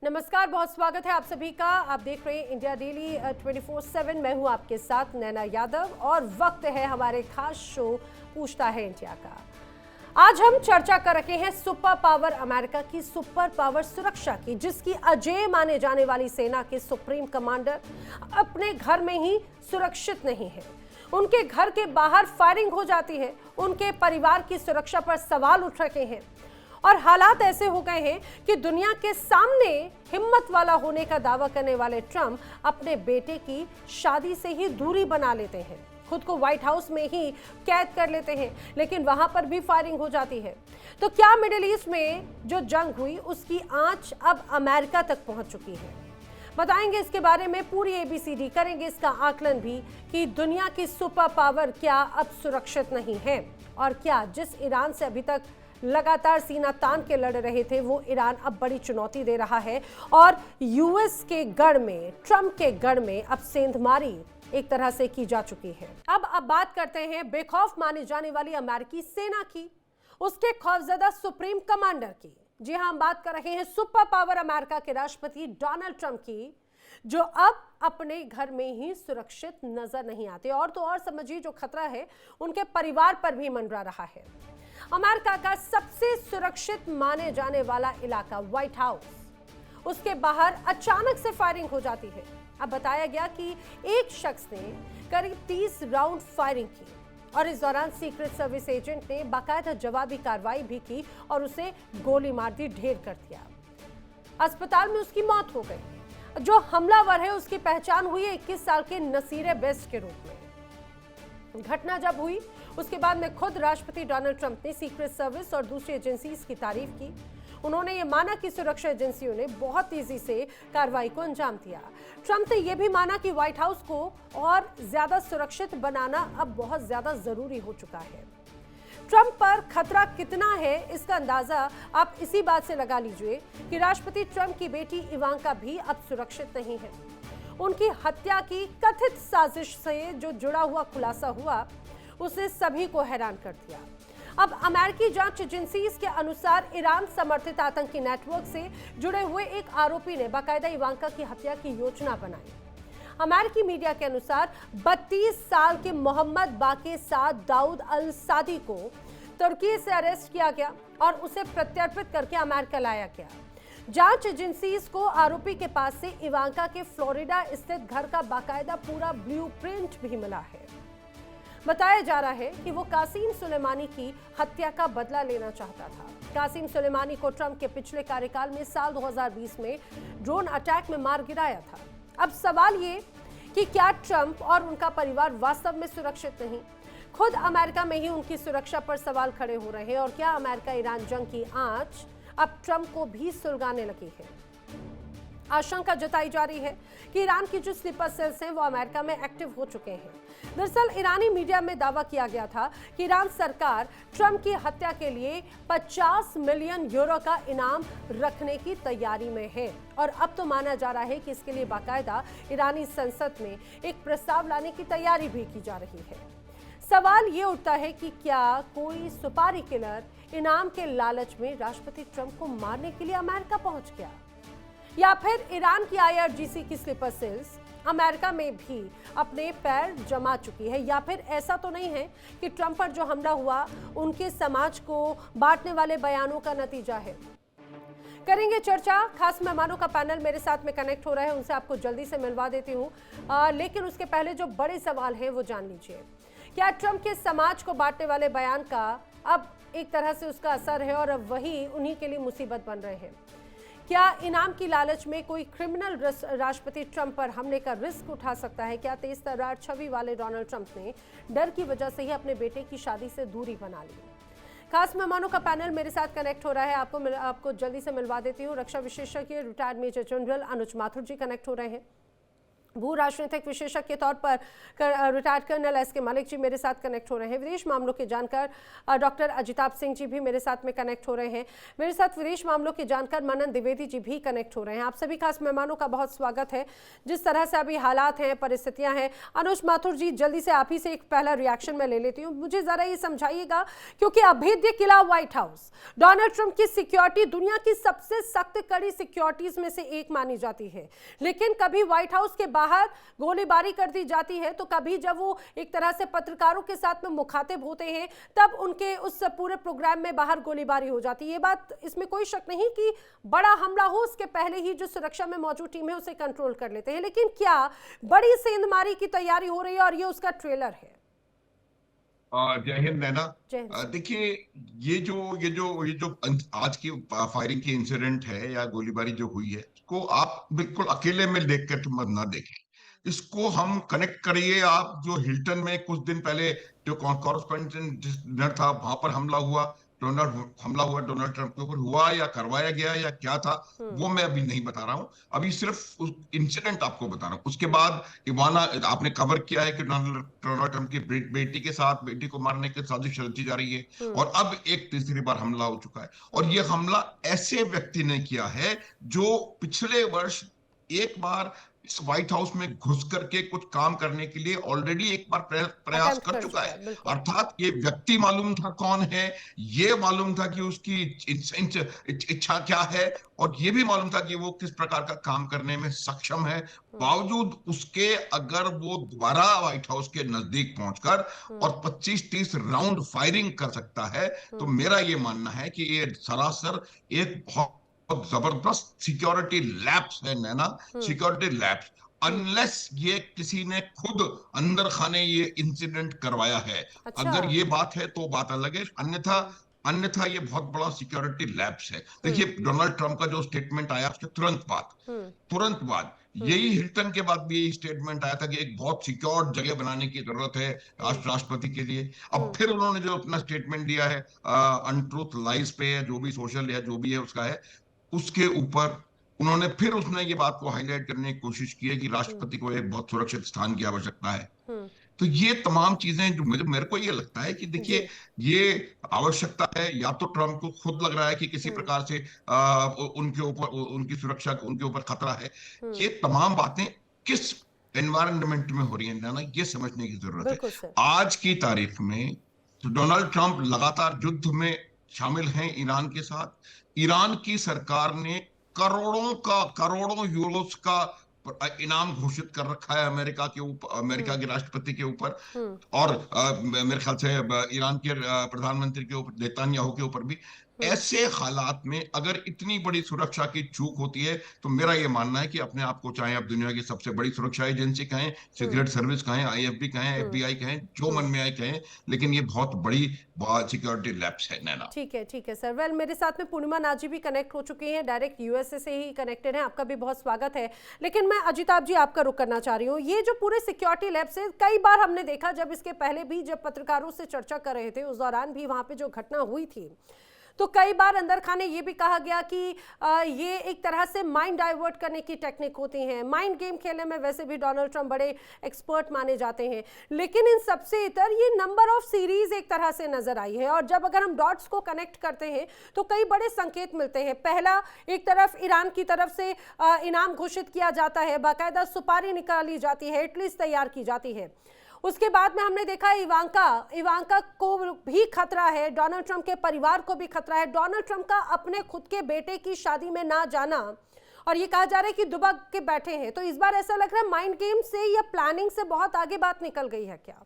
नमस्कार, बहुत स्वागत है आप सभी का। आप देख रहे हैं इंडिया डेली 24/7। मैं हूं आपके साथ नैना यादव और वक्त है हमारे खास शो पूछता है इंडिया का। आज हम चर्चा कर रहे हैं सुपर पावर अमेरिका की सुपर पावर सुरक्षा की, जिसकी अजेय माने जाने वाली सेना के सुप्रीम कमांडर अपने घर में ही सुरक्षित नहीं है। उनके घर के बाहर फायरिंग हो जाती है, उनके परिवार की सुरक्षा पर सवाल उठ रहे हैं और हालात ऐसे हो गए हैं कि दुनिया के सामने हिम्मत वाला होने का दावा करने वाले ट्रंप अपने बेटे की शादी से ही दूरी बना लेते हैं, खुद को व्हाइट हाउस में ही कैद कर लेते हैं, लेकिन वहां पर भी फायरिंग हो जाती है। तो क्या मिडिल ईस्ट में जो जंग हुई उसकी आंच अब अमेरिका तक पहुंच चुकी है? बताएंगे इसके बारे में पूरी एबीसीडी, करेंगे इसका आकलन भी कि दुनिया की सुपर पावर क्या अब सुरक्षित नहीं है और क्या जिस ईरान से अभी तक लगातार सीना तान के लड़ रहे थे वो ईरान अब बड़ी चुनौती दे रहा है और यूएस के गढ़ में, ट्रंप के गढ़ में अब सेंधमारी एक तरह से की जा चुकी है। अब बात करते हैं बेखौफ मानी जाने वाली अमेरिकी सेना की, उसके खौफजदा सुप्रीम कमांडर की। जी हां, हम बात कर रहे हैं सुपर पावर अमेरिका के राष्ट्रपति डोनाल्ड ट्रंप की, जो अब अपने घर में ही सुरक्षित नजर नहीं आते। और तो और समझिए, जो खतरा है उनके परिवार पर भी मंडरा रहा है। अमेरिका का सबसे सुरक्षित माने जाने वाला इलाका व्हाइट हाउस, उसके बाहर अचानक से फायरिंग हो जाती है। अब बताया गया कि एक शख्स ने करीब 30 राउंड फायरिंग की और इस दौरान सीक्रेट सर्विस एजेंट ने बाकायदा जवाबी कार्रवाई भी की और उसे गोली मार दी, ढेर कर दिया। अस्पताल में उसकी मौत हो गई। जो हमलावर है उसकी पहचान हुई 21 साल के नसीर बेस्ट के रूप में। घटना जब हुई उसके बाद में खुद राष्ट्रपति डोनाल्ड ट्रंप ने सीक्रेट सर्विस और दूसरी एजेंसीज की तारीफ की। उन्होंने ये माना कि सुरक्षा एजेंसियों ने बहुत तेजी से कार्रवाई को अंजाम दिया। ट्रंप ने यह भी माना कि व्हाइट हाउस को और ज्यादा सुरक्षित बनाना अब बहुत ज्यादा जरूरी हो चुका है। ट्रंप पर खतरा कितना है इसका अंदाजा आप इसी बात से लगा लीजिए कि राष्ट्रपति ट्रंप की बेटी इवांका भी अब सुरक्षित नहीं है। उनकी हत्या की कथित साजिश से जो जुड़ा हुआ खुलासा हुआ उसने सभी को हैरान कर दिया। अब अमेरिकी जांच एजेंसी के अनुसार ईरान समर्थित आतंकी नेटवर्क से जुड़े हुए एक आरोपी ने बाकायदा इवांका की हत्या की योजना बनाई। अमेरिकी मीडिया के अनुसार 32 साल के मोहम्मद बाके साद दाऊद अल सादी को तुर्की से अरेस्ट किया गया और उसे प्रत्यर्पित करके अमेरिका लाया गया। जांच एजेंसी को आरोपी के पास से इवांका के फ्लोरिडा स्थित घर का बाकायदा पूरा ब्लूप्रिंट भी मिला है। बताया जा रहा है कि वो कासिम सुलेमानी की हत्या का बदला लेना चाहता था। कासिम सुलेमानी को ट्रंप के पिछले कार्यकाल में साल 2020 में ड्रोन अटैक में मार गिराया था। अब सवाल ये कि क्या ट्रंप और उनका परिवार वास्तव में सुरक्षित नहीं? खुद अमेरिका में ही उनकी सुरक्षा पर सवाल खड़े हो रहे हैं और क्या अमेरिका ईरान जंग की आंच अब ट्रंप को भी सुलगाने लगी है? आशंका जताई जा रही है कि ईरान की जो स्लीपर सेल्स हैं वो अमेरिका में एक्टिव हो चुके हैं। दरअसल ईरानी मीडिया में दावा किया गया था कि ईरान सरकार ट्रंप की हत्या के लिए 50 मिलियन यूरो का इनाम रखने की तैयारी में है और अब तो माना जा रहा है कि इसके लिए बाकायदा ईरानी संसद में एक प्रस्ताव लाने की तैयारी भी की जा रही है। सवाल ये उठता है कि क्या कोई सुपारी किलर इनाम के लालच में राष्ट्रपति ट्रंप को मारने के लिए अमेरिका पहुंच गया, या फिर ईरान की आईआरजीसी की स्लीपर सेल्स अमेरिका में भी अपने पैर जमा चुकी है, या फिर ऐसा तो नहीं है कि ट्रंप पर जो हमला हुआ उनके समाज को बांटने वाले बयानों का नतीजा है। करेंगे चर्चा। खास मेहमानों का पैनल मेरे साथ में कनेक्ट हो रहा है, उनसे आपको जल्दी से मिलवा देती हूँ, लेकिन उसके पहले जो बड़े सवाल हैं वो जान लीजिए। क्या ट्रंप के समाज को बांटने वाले बयान का अब एक तरह से उसका असर है और अब वही उन्हीं के लिए मुसीबत बन रहे हैं? क्या इनाम की लालच में कोई क्रिमिनल राष्ट्रपति ट्रंप पर हमले का रिस्क उठा सकता है? क्या तेज तर्रार छवि वाले डोनाल्ड ट्रंप ने डर की वजह से ही अपने बेटे की शादी से दूरी बना ली? खास मेहमानों का पैनल मेरे साथ कनेक्ट हो रहा है, आपको जल्दी से मिलवा देती हूँ। रक्षा विशेषज्ञ रिटायर्ड मेजर जनरल अनुज माथुर जी कनेक्ट हो रहे हैं। भू राजनीतिक विशेषज्ञ के तौर पर रिटायर्ड कर्नल एस के मलिक जी मेरे साथ कनेक्ट हो रहे हैं। विदेश मामलों के जानकार डॉक्टर अजिताभ सिंह जी भी मेरे साथ में कनेक्ट हो रहे हैं। मेरे साथ विदेश मामलों के जानकार मनन द्विवेदी जी भी कनेक्ट हो रहे हैं। आप सभी खास मेहमानों का बहुत स्वागत है। जिस तरह से अभी हालात हैं, परिस्थितियां हैं, अनुज माथुर जी जल्दी से आप ही से एक पहला रिएक्शन मैं ले लेती हूँ। मुझे जरा ये समझाइएगा, क्योंकि अभेद्य किला व्हाइट हाउस डोनाल्ड ट्रंप की सिक्योरिटी दुनिया की सबसे सख्त कड़ी सिक्योरिटीज में से एक मानी जाती है, लेकिन कभी व्हाइट हाउस के बाहर गोलीबारी कर दी जाती है, तो कभी जब वो एक तरह से पत्रकारों के साथ में मुखातिब होते हैं तब उनके उस पूरे प्रोग्राम में बाहर गोलीबारी हो जाती है। ये बात, इसमें कोई शक नहीं कि बड़ा हमला हो उसके पहले ही जो सुरक्षा में मौजूद टीम है उसे कंट्रोल कर लेते हैं। लेकिन क्या बड़ी सेंधमारी की तैयारी हो रही है और ये उसका ट्रेलर है? जय हिंद नैना। देखिए, ये जो आज की फायरिंग की इंसिडेंट है या गोलीबारी जो हुई है, इसको आप बिल्कुल अकेले में देख कर मत ना देखें। इसको हम कनेक्ट करिए। आप जो हिल्टन में कुछ दिन पहले जो कॉरेस्पॉन्डेंट डिनर था, वहां पर हमला हुआ डोनाल्ड ट्रंप के ऊपर हुआ या करवाया गया या क्या था, वो मैं अभी नहीं बता रहा हूं। अभी सिर्फ उस इंसिडेंट आपको बता रहा हूं। उसके बाद इवाना, आपने कवर किया है कि डोनाल्ड ट्रंप की बेटी के साथ बेटी को मारने की साजिश रची जा रही है, और अब एक तीसरी बार हमला हो चुका है। और ये हमला ऐसे व्यक्ति ने किया है जो पिछले वर्ष एक बार इस व्हाइट हाउस में घुस करके कुछ काम करने के लिए ऑलरेडी एक बार प्रयास कर चुका है। अर्थात ये व्यक्ति मालूम था कौन है, ये मालूम था कि उसकी इच्छा क्या है, और ये भी मालूम था कि वो किस प्रकार का काम करने में सक्षम है। बावजूद उसके अगर वो दोबारा व्हाइट हाउस के नजदीक पहुंचकर और 25-30 राउंड फायरिंग कर सकता है, तो मेरा ये मानना है कि ये सरासर एक बहुत जबरदस्त सिक्योरिटी लैप्स है नैना, सिक्योरिटी लैप्स। अनलेस ये किसी ने खुद अंदर खाने ये इंसिडेंट करवाया है, अच्छा। अगर ये बात है तो बात अलग है, अन्यथा अन्यथा ये बहुत बड़ा सिक्योरिटी लैप्स है। देखिए, डोनाल्ड ट्रंप का जो स्टेटमेंट आया उसके तुरंत बाद यही हिल्टन के बाद भी यही स्टेटमेंट आया था कि एक बहुत सिक्योर जगह बनाने की जरूरत है राष्ट्रपति के लिए। अब फिर उन्होंने जो अपना स्टेटमेंट दिया है अनट्रूथ लाइज पे, जो भी सोशल या जो भी है उसका है, उसके ऊपर उन्होंने फिर उसने ये बात को हाईलाइट करने की कोशिश की है कि राष्ट्रपति को एक बहुत सुरक्षित स्थान की आवश्यकता है। तो ये तमाम चीजें जो मेरे को ये लगता है कि देखिए, ये आवश्यकता है, या तो ट्रंप को खुद लग रहा है कि किसी प्रकार से उनके ऊपर, उनकी सुरक्षा उनके ऊपर खतरा है। ये तमाम बातें किस एनवायरनमेंट में हो रही है ना, ये समझने की जरूरत है। आज की तारीख में तो डोनाल्ड ट्रंप लगातार युद्ध में शामिल हैं ईरान के साथ। ईरान की सरकार ने करोड़ों यूरोस का इनाम घोषित कर रखा है अमेरिका के राष्ट्रपति के ऊपर, और मेरे ख्याल से ईरान के प्रधानमंत्री के ऊपर, नेतन्याहू के ऊपर भी। ऐसे हालात में अगर इतनी बड़ी सुरक्षा की चूक होती है, तो मेरा यह मानना है कि अपने आप को, चाहे आप दुनिया की सबसे बड़ी सुरक्षा एजेंसी कहें, सीक्रेट सर्विस कहें, आईएफबी कहें, एफबीआई कहें, जो मन में आए कहें, लेकिन ये बहुत बड़ी सिक्योरिटी लैप्स है नैना। ठीक है सर। वेल, मेरे साथ में पूर्णिमा नाजी भी कनेक्ट हो चुकी हैं, डायरेक्ट यूएसए से ही कनेक्टेड हैं। आपका भी बहुत स्वागत है। लेकिन मैं अजिताभ जी आपका रुख करना चाह रही हूँ। ये जो पूरे सिक्योरिटी लैब्स है, कई बार हमने देखा, जब इसके पहले भी जब पत्रकारों से चर्चा कर रहे थे, उस दौरान भी वहाँ पे जो घटना हुई थी, तो कई बार अंदर खाने ये भी कहा गया कि ये एक तरह से माइंड डाइवर्ट करने की टेक्निक होती हैं। माइंड गेम खेलने में वैसे भी डोनाल्ड ट्रंप बड़े एक्सपर्ट माने जाते हैं, लेकिन इन सबसे इतर ये नंबर ऑफ सीरीज एक तरह से नजर आई है। और जब अगर हम डॉट्स को कनेक्ट करते हैं तो कई बड़े संकेत मिलते हैं। पहला, एक तरफ ईरान की तरफ से इनाम घोषित किया जाता है, बाकायदा सुपारी निकाली जाती है, हिटलिस्ट तैयार की जाती है। उसके बाद में हमने देखा इवांका को भी खतरा है, डोनाल्ड ट्रंप के परिवार को भी खतरा है, डोनाल्ड ट्रंप का अपने खुद के बेटे की शादी में ना जाना, और ये कहा जा रहा है कि दुबक के बैठे हैं। तो इस बार ऐसा लग रहा है माइंड गेम से या प्लानिंग से बहुत आगे बात निकल गई है क्या?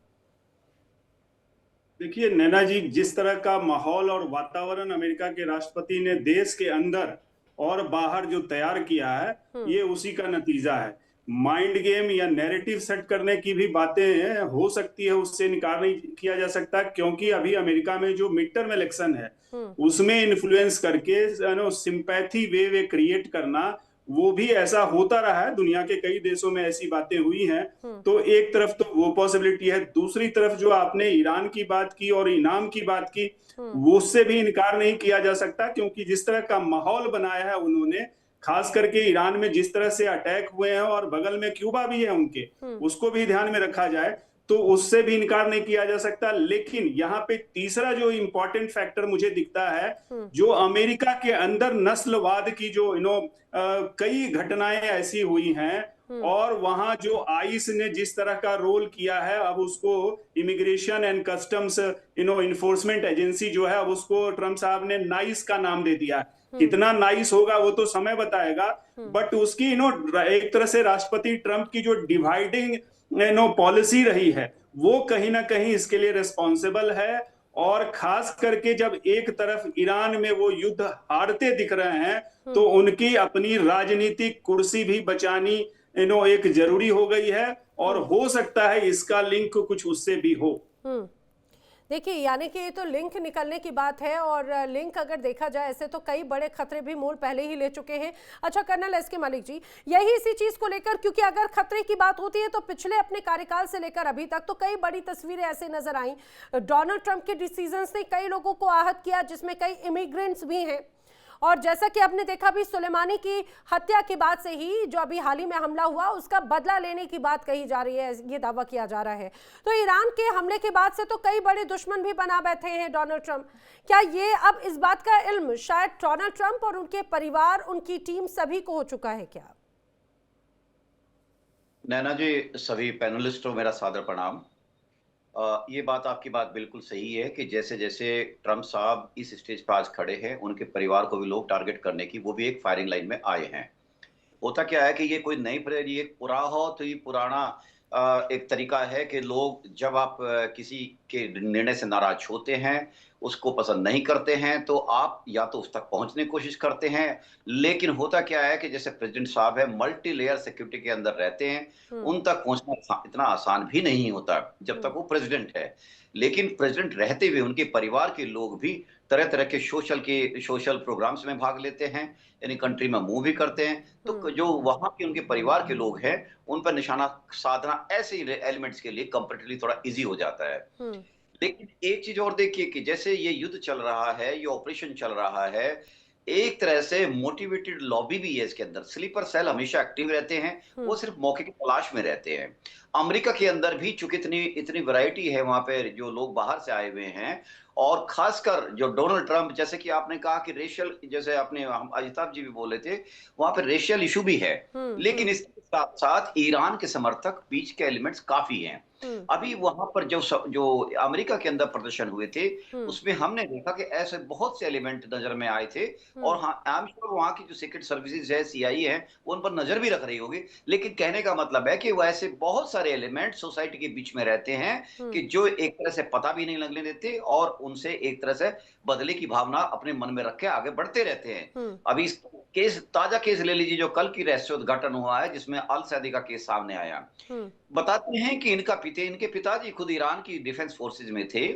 देखिए नैना जी, जिस तरह का माहौल और वातावरण अमेरिका के राष्ट्रपति ने देश के अंदर और बाहर जो तैयार किया है, ये उसी का नतीजा है। माइंड गेम या नैरेटिव सेट करने की भी बातें हो सकती है, उससे इनकार नहीं किया जा सकता, क्योंकि अभी अमेरिका में जो मिड टर्म इलेक्शन है उसमें इन्फ्लुएंस करके सिंपैथी वेव क्रिएट करना, वो भी ऐसा होता रहा है। दुनिया के कई देशों में ऐसी बातें हुई हैं। तो एक तरफ तो वो पॉसिबिलिटी है, दूसरी तरफ जो आपने ईरान की बात की और इनाम की बात की, वो उससे भी इनकार नहीं किया जा सकता, क्योंकि जिस तरह का माहौल बनाया है उन्होंने, खास करके ईरान में जिस तरह से अटैक हुए हैं और बगल में क्यूबा भी है उनके, उसको भी ध्यान में रखा जाए तो उससे भी इनकार नहीं किया जा सकता। लेकिन यहाँ पे तीसरा जो इंपॉर्टेंट फैक्टर मुझे दिखता है, जो अमेरिका के अंदर नस्लवाद की जो कई घटनाएं ऐसी हुई हैं और वहां जो आइस ने जिस तरह का रोल किया है, अब उसको immigration and customs enforcement agency जो है, अब उसको ट्रम्प साहब ने नाइस का नाम दे दिया। कितना नाइस होगा वो तो समय बताएगा, बट उसकी एक तरह से राष्ट्रपति ट्रम्प की जो डिवाइडिंग पॉलिसी रही है वो कहीं ना कहीं इसके लिए रिस्पॉन्सिबल है। और खास करके जब एक तरफ ईरान में वो युद्ध हारते दिख रहे हैं तो उनकी अपनी राजनीतिक कुर्सी भी बचानी एक जरूरी हो गई है, और हो सकता है इसका लिंक कुछ उससे भी हो। देखिए, यानी कि ये तो लिंक निकलने की बात है, और लिंक अगर देखा जाए ऐसे तो कई बड़े खतरे भी मोल पहले ही ले चुके हैं। अच्छा कर्नल एसके मलिक जी, यही इसी चीज को लेकर, क्योंकि अगर खतरे की बात होती है तो पिछले अपने कार्यकाल से लेकर अभी तक तो कई बड़ी तस्वीरें ऐसे नजर आई। डोनाल्ड ट्रंप के डिसीजंस ने कई लोगों को आहत किया, जिसमें कई इमिग्रेंट्स भी हैं, और जैसा कि आपने देखा भी सुलेमानी की हत्या के बाद से ही जो अभी हाल ही में हमला हुआ उसका बदला लेने की बात कही जा रही है, ये दावा किया जा रहा है। तो ईरान के हमले के बाद से तो कई बड़े दुश्मन भी बना बैठे हैं डोनाल्ड ट्रंप। क्या ये अब इस बात का इल्म शायद डोनाल्ड ट्रंप और उनके परिवार, उनकी टीम सभी को हो चुका है क्या? नैना जी, सभी पैनलिस्टों मेरा सादर प्रणाम। ये बात आपकी बात बिल्कुल सही है कि जैसे जैसे ट्रंप साहब इस स्टेज पर आज खड़े हैं, उनके परिवार को भी लोग टारगेट करने की वो भी एक फायरिंग लाइन में आए हैं। होता क्या है कि ये कोई नई ये बहुत ही पुराना एक तरीका है कि लोग जब आप किसी के निर्णय से नाराज होते हैं, उसको पसंद नहीं करते हैं, तो आप या तो उस तक पहुंचने की कोशिश करते हैं। लेकिन होता क्या है कि जैसे प्रेसिडेंट साहब है, मल्टी लेयर सिक्योरिटी के अंदर रहते हैं, उन तक पहुंचना इतना आसान भी नहीं होता जब तक वो प्रेसिडेंट है। लेकिन प्रेसिडेंट रहते हुए उनके परिवार के लोग भी तरह तरह के सोशल प्रोग्राम्स में भाग लेते हैं, यानी कंट्री में मूव भी करते हैं। तो जो वहां के उनके परिवार के लोग हैं, उन पर निशाना साधना ऐसे एलिमेंट्स के लिए कंपैरेटिवली थोड़ा इजी हो जाता है। लेकिन एक चीज और देखिए कि जैसे ये युद्ध चल रहा है, ये ऑपरेशन चल रहा है, एक तरह से मोटिवेटेड लॉबी भी है इसके अंदर। स्लीपर सेल हमेशा एक्टिव रहते हैं, वो सिर्फ मौके की तलाश में रहते हैं। अमेरिका के अंदर भी चूंकि इतनी वैरायटी है वहां पे, जो लोग बाहर से आए हुए हैं, और खासकर जो डोनाल्ड ट्रंप, जैसे कि आपने कहा कि रेशियल, जैसे आपने अजिताभ जी भी बोले थे, वहां पे रेशियल इशू भी है। लेकिन इसके साथ साथ ईरान के समर्थक बीच के एलिमेंट्स काफी हैं। अभी वहां पर जो अमेरिका के अंदर प्रदर्शन हुए थे, उसमें हमने देखा कि ऐसे बहुत से एलिमेंट नजर में आए थे। और हाँ, आई एम श्योर वहां की जो सीक्रेट सर्विसेज है, सीआईए है, वो उन पर नजर भी रख रही होगी। लेकिन कहने का मतलब है कि वैसे बहुत सारे एलिमेंट सोसाइटी के बीच में रहते हैं कि जो एक तरह से पता भी नहीं लगने देते, और उनसे एक तरह से बदले की भावना अपने मन में रख के आगे बढ़ते रहते हैं। अभी ताजा केस ले लीजिए, जो कल की रहस्योद्घाटन हुआ है, जिसमें अल सैदी का केस सामने आया। बताते हैं कि इनके पिताजी खुद ईरान की डिफेंस फोर्सेज में थे,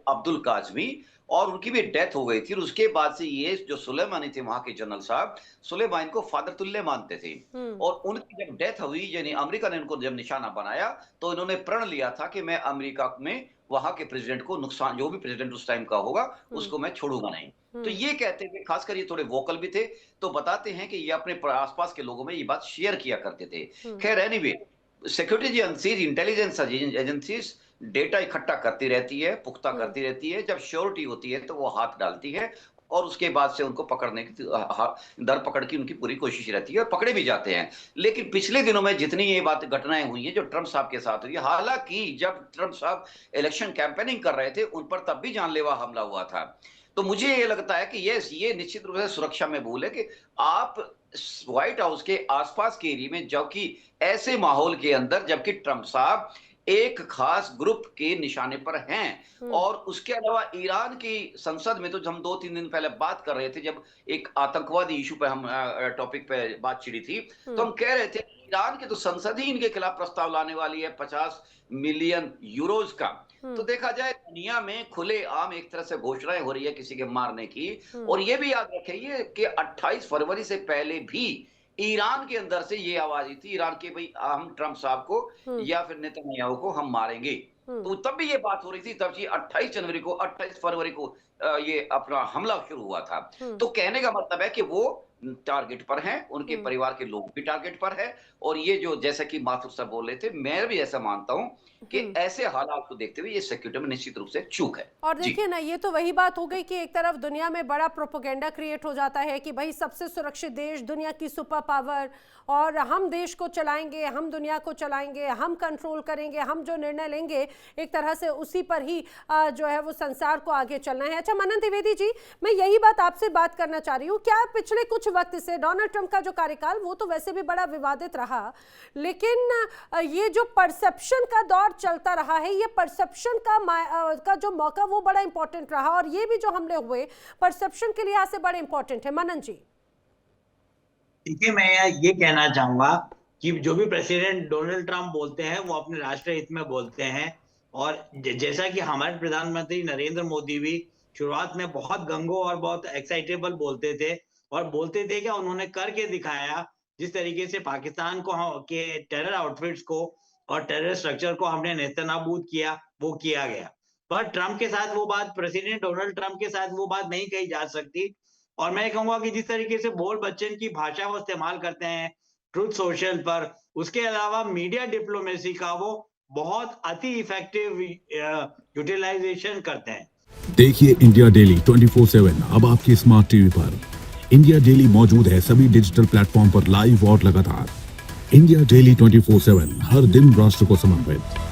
अब्दुल काजमी, और उनकी भी डेथ हो गई थी। और उसके बाद से ये जो सुलेमानी थे वहां के जनरल साहब, सुलेमानी को फादर तुल्य मानते थे। और उनकी जब डेथ हुई, यानी अमेरिका ने उनको जब निशाना बनाया, तो इन्होंने प्रण लिया था कि मैं अमेरिका में वहां के प्रेसिडेंट को नुकसान, जो भी प्रेसिडेंट उस टाइम का होगा, उसको मैं छोड़ूंगा नहीं। तो ये कहते थे, खासकर ये थोड़े वोकल भी थे। तो बताते हैं कि ये अपने आसपास के लोगों में ये बात शेयर किया करते थे। खैर, anyway, security agencies, intelligence agencies data इकट्ठा करती रहती है, पुख्ता करती रहती है। जब श्योरिटी होती है तो वो हाथ डालती है, और उसके बाद से उनको पकड़ने की दर पकड़ की उनकी पूरी कोशिश रहती है, और पकड़े भी जाते हैं। लेकिन पिछले दिनों में जितनी ये घटनाएं हुई हैं जो ट्रंप साहब के साथ हुई, हालांकि जब ट्रंप साहब इलेक्शन कैंपेनिंग कर रहे थे, उन पर तब भी जानलेवा हमला हुआ था। तो मुझे ये लगता है कि ये निश्चित रूप से सुरक्षा में भूल है कि आप व्हाइट हाउस के आसपास के एरिया में, जबकि ऐसे माहौल के अंदर, जबकि ट्रंप साहब एक खास ग्रुप के निशाने पर हैं। और उसके अलावा ईरान की संसद में तो हम 2-3 दिन पहले बात कर रहे थे, जब एक आतंकवादी इशू पे हम टॉपिक पे बात छिड़ी थी, तो हम कह रहे थे ईरान की तो संसद ही इनके खिलाफ प्रस्ताव लाने वाली है 50 मिलियन यूरोज का। तो देखा जाए, दुनिया में खुले आम एक तरह से घोषणाएं हो रही है किसी के मारने की। और ये भी याद रखिए कि 28 फरवरी से पहले भी ईरान के अंदर से ये आवाज आई थी, ईरान के, भाई हम ट्रंप साहब को या फिर नेतन्याहू को हम मारेंगे। तो तब भी ये बात हो रही थी, तब 28 फरवरी को ये अपना हमला शुरू हुआ था। तो कहने का मतलब है कि वो टारगेट पर हैं, उनके परिवार के लोग भी टारगेट पर है। और ये जो जैसा कि माथुर साहब बोल रहे थे, मैं भी ऐसा मानता हूं कि ऐसे हालात को देखते हुए ये सिक्योरिटी में निश्चित रूप से चूक है। और देखिए ना, ये तो वही बात हो गई कि एक तरफ दुनिया में बड़ा प्रोपेगेंडा क्रिएट हो जाता है कि भाई सबसे सुरक्षित देश, दुनिया की सुपर पावर, और हम देश को चलाएंगे, हम दुनिया को चलाएंगे, हम कंट्रोल करेंगे, हम जो निर्णय लेंगे एक तरह से उसी पर ही जो है वो संसार को आगे चलना है। अच्छा मनन द्विवेदी जी, मैं यही बात आपसे बात करना चाह रही हूँ, क्या पिछले कुछ वक्त से डोनाल्ड ट्रंप का जो कार्यकाल वो तो वैसे भी बड़ा विवादित रहा, लेकिन ये जो परसेप्शन का दौर चलता रहा है, ये परसेप्शन का जो मौका वो बड़ा इंपॉर्टेंट रहा, और ये भी जो हमले हुए परसेप्शन के लिहाज से बड़े इंपॉर्टेंट है। मनन जी देखिए, मैं ये कहना चाहूंगा कि जो भी प्रेसिडेंट डोनाल्ड ट्रंप बोलते हैं वो अपने राष्ट्र हित में बोलते हैं, और जैसा कि हमारे प्रधानमंत्री नरेंद्र मोदी भी शुरुआत में बहुत गंगो और बहुत एक्साइटेबल बोलते थे, और बोलते थे कि उन्होंने करके दिखाया। जिस तरीके से पाकिस्तान को के टेरर आउटफिट्स को और टेरर स्ट्रक्चर को हमने नेस्तनाबूद किया, वो किया गया। पर ट्रंप के साथ वो बात, प्रेसिडेंट डोनाल्ड ट्रंप के साथ वो बात नहीं कही जा सकती। और मैं कहूंगा कि जिस तरीके से बोल बच्चन की भाषा वो इस्तेमाल करते हैं ट्रुथ सोशल पर, उसके अलावा मीडिया डिप्लोमेसी का वो बहुत अति इफेक्टिव यूटिलाइजेशन करते हैं। देखिए इंडिया डेली 24/7 अब आपकी स्मार्ट टीवी पर। इंडिया डेली मौजूद है सभी डिजिटल प्लेटफॉर्म पर लाइव और लगातार। इंडिया डेली 24/7 हर दिन राष्ट्र को समर्पित।